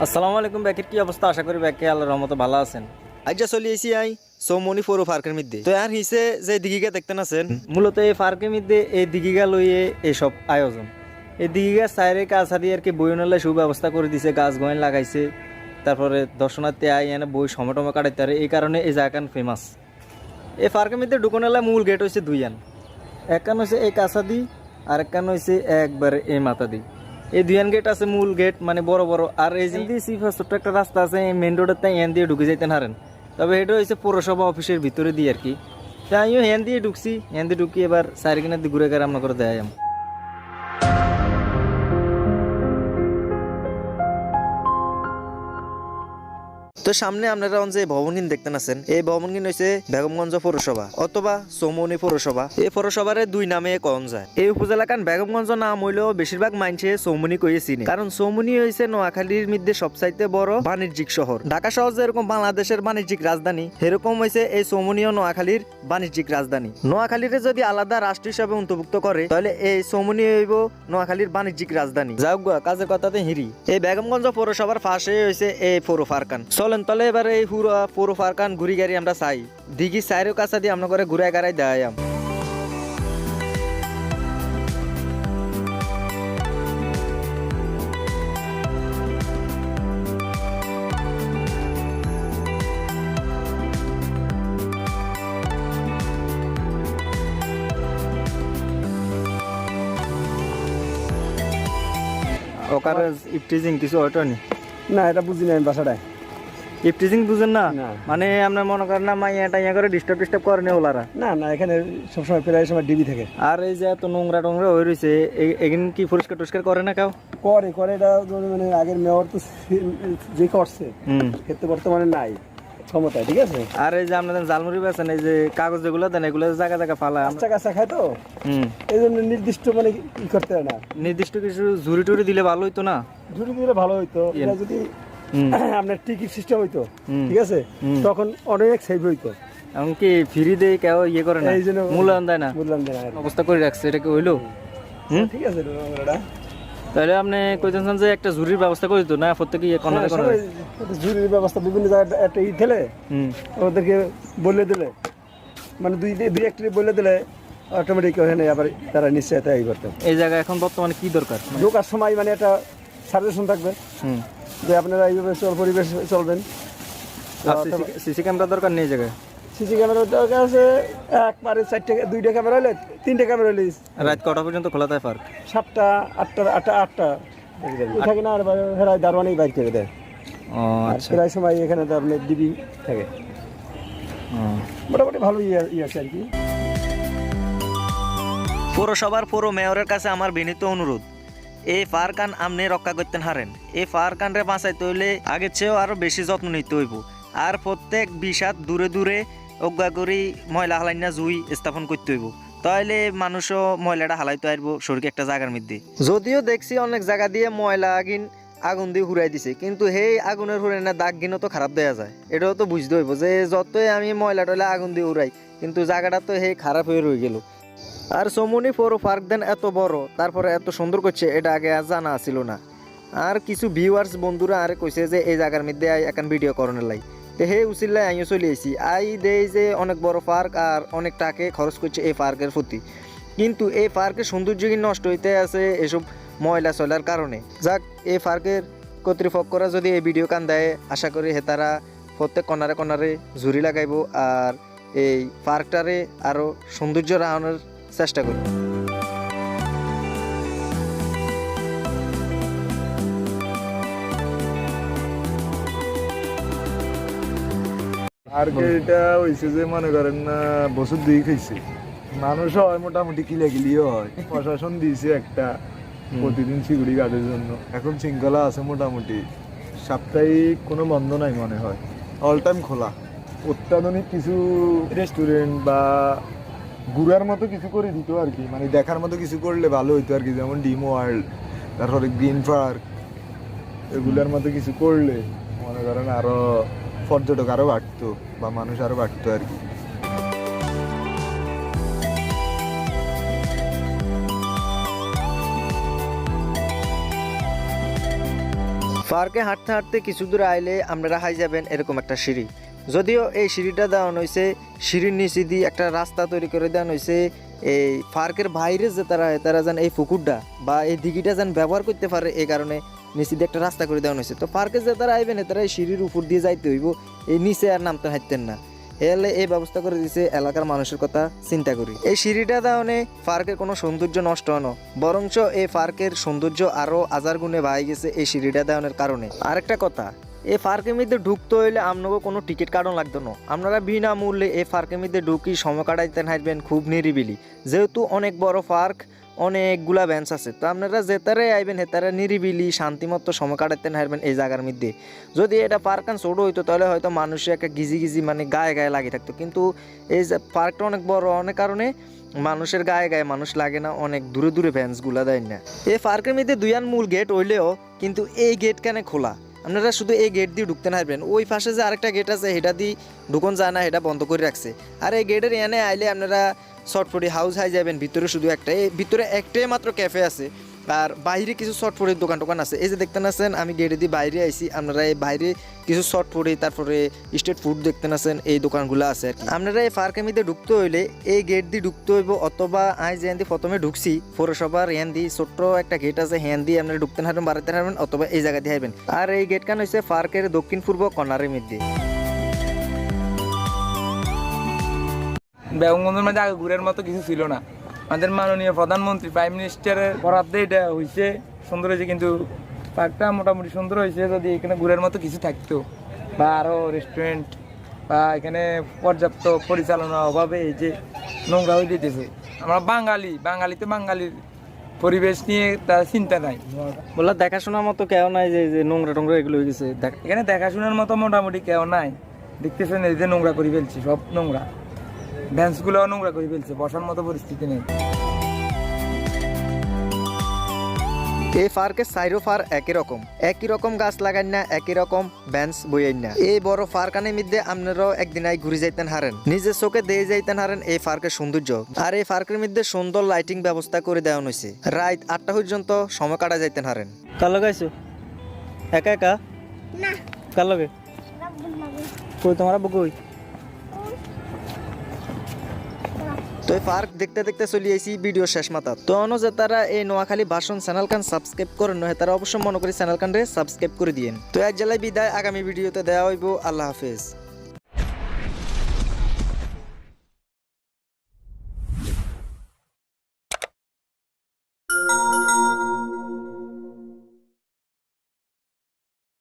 আসসালামু আলাইকুম ব্যাকের কি অবস্থা? আশা করি ব্যাকে আল্লাহর রহমতে ভালো আছেন। আইজা চলি আইসি আই সৌমনি পৌর পার্কের মধ্যে তো আর হিসে যে দিঘিকে দেখতেন আছেন মূলত এই পার্কের মধ্যে এই দিঘিগা লইয়ে এইসব আয়োজন। এই দিঘিগা সাইরে কাছা দিয়ে আর কি বইনালে সুব্যবস্থা করে দিছে, গাছ গোয়েন লাগাইছে, তারপরে দর্শনার্থী আই এনে বই সমটমা কাটাইতে পারে। এই কারণে এই জায়গান ফেমাস। এই পার্কের মধ্যে ঢুকোনালে মূল গেট হয়েছে দুইয়ান, একখান হয়েছে এই কাছা দি আর একখান হয়েছে একবারে এই মাথা দি। এই দুইয়ান গেট আছে মূল গেট, মানে বড় বড়। আর এই যে ছোট্ট একটা রাস্তা আছে মেন রোডের, তাই এন দিয়ে ঢুকে যাইতেন হারেন। তবে এটা হয়েছে পৌরসভা অফিসের ভিতরে দিয়ে আর কি। তাই আমিও হ্যান দিয়ে ঢুকছি, হ্যান দিয়ে ঢুকি এবার সাইড কিনার দিয়ে ঘুরে গেলে আমরা করে দেয়। তো সামনে আপনারা যে ভবনগিন দেখতেন আছেন এই ভবনগিন হয়েছে বেগমগঞ্জ পৌরসভা অথবা সৌমনি পৌরসভা। এই পৌরসভার দুই নামে কন যায়। এই উপজেলা কান বেগমগঞ্জ নাম হইলেও বেশিরভাগ মানুষে সৌমনি কইয়ে চিনে, কারণ সৌমনি হয়েছে নোয়াখালীর মধ্যে সবচাইতে বড় বাণিজ্যিক শহর। ঢাকা শহর যেরকম বাংলাদেশের বাণিজ্যিক রাজধানী, সেরকম হয়েছে এই সৌমনিও নোয়াখালীর বাণিজ্যিক রাজধানী। নোয়াখালীরে যদি আলাদা রাষ্ট্র হিসাবে অন্তর্ভুক্ত করে তাহলে এই সৌমনি হইব নোয়াখালীর বাণিজ্যিক রাজধানী। যাও কাজের কথাতে হিরি। এই বেগমগঞ্জ পৌরসভার পাশে হয়েছে এই পৌর ফারকান। চলেন তাহলে এবার এই পৌর ফারকান ঘুরি গাড়ি আমরা চাই দিঘি সাইরো কাছা দিয়ে আমরা করে ঘুরে গাড়াই দেয়। ওকার ইফটিজিং কিছু ওটা নি না, এটা বুঝি না আমি বাসাটায়। ইফটিজিং বুঝেন না? না। মানে আপনার মনে করেন না মাইয়াটা ইয়া করে ডিস্টার্ব করেনি ওলারা? না না, এখানে সবসময় প্রায় সময় ডিবি থাকে। আর এই যে এত নোংরা টোংরা হয়ে রয়েছে, এখানে কি পরিষ্কার টরিষ্কার করে না কেউ? করে করে এটা মানে আগের মেয়র তো যে করছে ক্ষেত্রে বর্তমানে নাই ক্ষমতায়, ঠিক আছে। আর এই যে আপনাদের জালমুড়ি বেছেন, এই যে কাগজ যেগুলো দেন এগুলো জায়গা জায়গা ফালা কাঁচা কাঁচা খায় তো, এই জন্য নির্দিষ্ট মানে কি করতে হয় না। নির্দিষ্ট কিছু ঝুড়ি টুড়ি দিলে ভালো হইতো না? ঝুড়ি দিলে ভালো হইতো। এটা যদি আপনার টিকিট সিস্টেম হইতো, ঠিক আছে, তখন অনেক সেভ হইতো। এমনকি ফ্রি দিয়ে কেউ ইয়ে করে না, এই জন্য মূল্যায়ন দেয় না, বললাম যে অবস্থা করে রাখছে। এটা কি হইলো? ঠিক আছে। তাহলে আপনি কইতেছেন যে একটা ঝুড়ির ব্যবস্থা করে দিত না প্রত্যেকে ইয়ে কর্নারে কর্নারে? ঝুড়ির ব্যবস্থা বিভিন্ন জায়গায় একটা ই ঠেলে ওদেরকে বলে দিলে, মানে দুই একটি বলে দিলে অটোমেটিক ওখানে আবার তারা নিশ্চয়তা ই করতেন। এই জায়গায় এখন বর্তমানে কি দরকার? ঢোকার সময় মানে একটা সাজেশন থাকবে যে আপনারা এইভাবে পরিবেশ চলবেন। সিসি ক্যামেরা দরকার নেই জায়গায়? সিসি ক্যামেরা দরকার আছে একবারে 2টা ক্যামেরা হলে 3টে ক্যামেরা হলে রাত কটা পর্যন্ত খোলা থাকে পার্ক? 7টা 8টা থাকে না। আর হেরাই দারোয়ানেই বাইর করে দেয়। ও আচ্ছা। প্রায় সময় এখানে তো আপনার ডিবি থাকে। মোটামুটি ভালো ই আছে আর কি। পৌরসভার পৌর মেয়রের কাছে আমার বিনীত অনুরোধ, এই ফারকান আমনে রক্ষা করতেন হারেন। এই ফারকান রে বাঁচাইতে হইলে আগের চেয়েও আরো বেশি যত্ন নিতে হইব। আর প্রত্যেক 20 হাত দূরে দূরে অজ্ঞা করি ময়লা হালাইনা জুই স্থাপন করতে হইব, তাহলে মানুষও ময়লাটা হালাইতে আসবো সরকি একটা জায়গার মধ্যে। যদিও দেখছি অনেক জায়গা দিয়ে ময়লা আগুন দিয়ে হুড়াই দিছে, কিন্তু সেই আগুনের হুড়ে না দাগ গিনও তো খারাপ দেওয়া যায়। এটাও তো বুঝতে হইব যে যতই আমি ময়লা টয়লা আগুন দিয়ে উড়াই, কিন্তু জায়গাটা তো সেই খারাপ হয়ে রয়ে গেল। আর সৌমনি পৌর পার্ক দেন এত বড়, তারপরে এত সুন্দর করছে, এটা আগে জানা ছিল না। আর কিছু ভিউয়ার্স বন্ধুরা আরে কইছে যে এই জায়গার মধ্যে এখন ভিডিও করানোর লাই, তো হে উচিল্লায় আমিও চলে এসেছি। দেই যে অনেক বড় পার্ক আর অনেক টাকা খরচ করছে এই পার্কের প্রতি, কিন্তু এই পার্কের সৌন্দর্য কি নষ্ট হইতে আছে এসব ময়লা চলার কারণে। যাক, এই পার্কের কর্তৃপক্ষরা যদি এই ভিডিও কান দেয়, আশা করি হে তারা প্রত্যেক কর্নারে কর্নারে ঝুড়ি লাগাইব আর এই পার্কটারে আরও সৌন্দর্য রাখানোর চেষ্টা করি। আর এটা হয়েছে যে মনে করেন না বছর 2 খাইছে মানুষ হয়, মোটামুটি কিলাকিলিও হয়। প্রশাসন দিয়েছে একটা প্রতিদিন সিকিউরিটি গার্ডের জন্য, এখন শৃঙ্খলা আছে মোটামুটি। সাপ্তাহিক কোনো বন্ধ নাই মনে হয়, অল টাইম খোলা। অত্যাধুনিক কিছু রেস্টুরেন্ট বা ঘুরার মতো কিছু করে দিত আর কি, মানে দেখার মতো কিছু করলে ভালো হইতো আর কি। যেমন ডিম ওয়ার্ল্ড, তারপরে গ্রিন পার্ক, এগুলোর মতো কিছু করলে মনে করেন আরো পর্যটক আরো বাড়তো বা মানুষ আরো বাড়তো আর কি। পার্কে হাঁটতে হাঁটতে কিছু দূর আইলে আপনারা হাই যাবেন এরকম একটা সিঁড়ি। যদিও এই সিঁড়িটা দেওয়া হয়েছে সিঁড়ির নিচে দিয়ে একটা রাস্তা তৈরি করে দেওয়া হয়েছে এই পার্কের বাইরে যে তারা যেন এই পুকুরটা বা এই দিঘিটা যেন ব্যবহার করতে পারে, এই কারণে নিচে দিয়ে একটা রাস্তা করে দেওয়া হয়েছে। তো পার্কে যে তারা আইবেন তারা এই সিঁড়ির উপর দিয়ে যাইতে হইব, এই নিচে আর নামতে হাঁটতেন না। এলে এই ব্যবস্থা করে দিয়েছে এলাকার মানুষের কথা চিন্তা করি। এই সিঁড়িটা দেওয়ানে পার্কের কোনো সৌন্দর্য নষ্ট হনো, বরঞ্চ এই পার্কের সৌন্দর্য আরো হাজার গুণে বাড়ি গেছে এই সিঁড়িটা দেওয়ানের কারণে। আরেকটা কথা, এই পার্কের মধ্যে ঢুকতে হইলে আপনাকে কোনো টিকিট কাটন লাগতো না, আপনারা বিনামূল্যে এই পার্কের মধ্যে ঢুকি সময় কাটাইতে হাঁটবেন খুব নিরিবিলি। যেহেতু অনেক বড় পার্ক, অনেকগুলা বেঞ্চ আছে, তো আপনারা যেতারে আইবেন হেতারে নিরিবিলি শান্তিমতো সময় কাটাইতে হাঁটবেন এই জায়গার মধ্যে। যদি এটা পার্ক আর ছোটো হইতো তাহলে হয়তো মানুষের একটা গিজি গিজি মানে গায়ে গায়ে লাগে থাকতো, কিন্তু এই যে পার্কটা অনেক বড় অনেক কারণে মানুষের গায়ে গায়ে মানুষ লাগে না, অনেক দূরে দূরে বেঞ্চগুলা দেয় না। এই পার্কের মধ্যে দুইয়ান মূল গেট হইলেও কিন্তু এই গেট কেন খোলা, আপনারা শুধু এই গেট দিয়ে ঢুকতে পারবেন। ওই পাশে যে আরেকটা গেট আছে সেটা দিয়ে ঢুকন যায় না, এটা বন্ধ করে রাখছে। আর এই গেটের এনে আইলে আপনারা শর্টফুটি হাউস হাই যাবেন, ভিতরে শুধু একটাই, ভিতরে একটাই মাত্র ক্যাফে আছে, আর বাইরে কিছু শর্টফুটির দোকান আছে। এই যে দেখতে আছেন আমি গেটে দিয়ে বাইরে আইছি, আপনারা এই বাইরে কিছু শর্টফুটি তারপরে স্ট্রিট ফুড দেখতে আছেন, এই দোকানগুলো আছে আর কি। আপনারা এই পার্কের মধ্যে ঢুকতে হইলে এই গেট দিয়ে ঢুকতে হইব, অথবা আই যে দিয়ে প্রথমে ঢুকছি পৌরসভার হ্যান দিয়ে ছোট্ট একটা গেট আছে, হ্যান দিয়ে আপনারা ঢুকতে হারবেন বাড়াতে হারবেন, অথবা এই জায়গা দিয়ে হারবেন। আর এই গেট কান হচ্ছে পার্কের দক্ষিণ পূর্ব কর্নারের মধ্যে। বেগমগঞ্জের মধ্যে আগে ঘুরের মতো কিছু ছিল না। আমাদের মাননীয় প্রধানমন্ত্রী প্রাইম মিনিস্টারের বরাদ্দে এটা হয়েছে, সুন্দর হয়েছে, কিন্তু পার্কটা মোটামুটি সুন্দর হয়েছে। যদি এখানে ঘুরের মতো কিছু থাকতো বা আরও রেস্টুরেন্ট বা এখানে পর্যাপ্ত পরিচালনার অভাবে এই যে নোংরা হয়ে যেতেছে। আমরা বাঙালিতে বাঙালির পরিবেশ নিয়ে তার চিন্তা নাই, বললা দেখাশোনার মতো কেউ নাই, যে নোংরা টোংরা এগুলো হয়ে গেছে। এখানে দেখাশোনার মতো মোটামুটি কেউ নাই। দেখতেছেন এই যে নোংরা করে ফেলছি, সব নোংরা, বেঞ্চগুলো নোংরা করে ফেলছে, বসার মতো পরিস্থিতি নেই। এই পার্কের সাইরো ফার একই রকম গাছ লাগাই না, একই রকম বেঞ্চ বইয়াই না। এই বড় পার্কানের মধ্যে আপনারাও একদিন আই ঘুরে যাইতেন হারেন, নিজের চোখে দিয়ে যাইতেন হারেন এই পার্কের সৌন্দর্য। আর এই পার্কের মধ্যে সুন্দর লাইটিং ব্যবস্থা করে দেওয়া হয়েছে, রাত 8টা পর্যন্ত সময় কাটা যাইতেন হারেন। কার লগে আইছো? একা একা না, কার লগে? কই তোমার বকই? তো এই পার্ক দেখতে দেখতে চলে আইছি ভিডিও শেষ মাথা। তো যে তারা এই নোয়াখালী ভাষণ চ্যানেল কান সাবস্ক্রাইব করেন নয়, তারা অবশ্যই মনে করি চ্যানেল কান সাবস্ক্রাইব করে দিয়েন। তো এক জেলায় বিদায়, আগামী ভিডিওতে দেওয়া হইব। আল্লাহ হাফেজ।